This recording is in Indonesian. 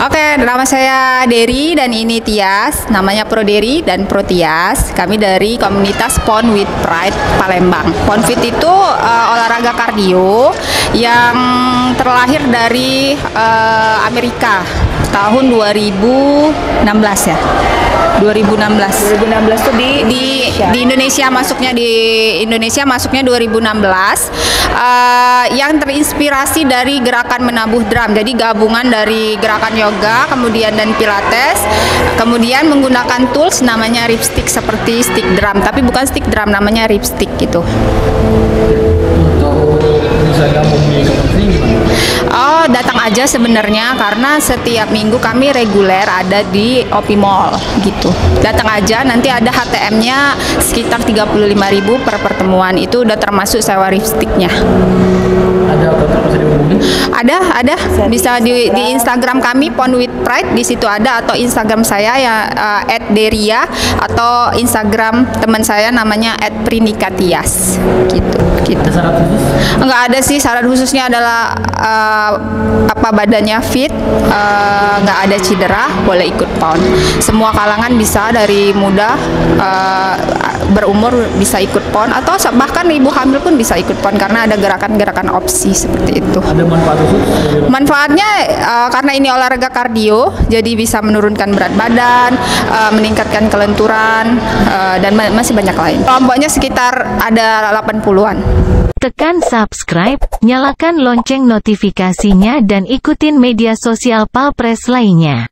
Oke, nama saya Dery dan ini Tias, namanya Pro Dery dan Pro Tias. Kami dari komunitas Pon with Pride Palembang. PonFit itu olahraga kardio yang terlahir dari Amerika tahun 2016 ya. 2016 tuh di Indonesia masuknya 2016 yang terinspirasi dari gerakan menabuh drum. Jadi gabungan dari gerakan yoga kemudian dan pilates, kemudian menggunakan tools namanya ripstick seperti stick drum, tapi bukan stick drum, namanya ripstick gitu. Untuk bisa gabung di komunitas gimana? Oh, datang aja sebenarnya karena setiap minggu kami reguler ada di OP Mall gitu. Datang aja, nanti ada HTM-nya sekitar 35.000 per pertemuan, itu udah termasuk sewa lipsticknya. Ada kontak bisa dihubungi? Ada bisa di Instagram kami Pon with Pride, di situ ada, atau Instagram saya ya @deria, atau Instagram teman saya namanya @prinikatias gitu. Ada syarat khusus? Enggak ada sih, syarat khususnya adalah badannya fit, nggak ada cedera, boleh ikut PON. Semua kalangan bisa, dari muda berumur bisa ikut PON, atau bahkan ibu hamil pun bisa ikut PON karena ada gerakan-gerakan opsi seperti itu. Ada manfaat khusus? Manfaatnya karena ini olahraga kardio, jadi bisa menurunkan berat badan, meningkatkan kelenturan, dan masih banyak lain. Kelompoknya sekitar ada 80-an. Tekan subscribe, nyalakan lonceng notifikasinya dan ikutin media sosial Palpres lainnya.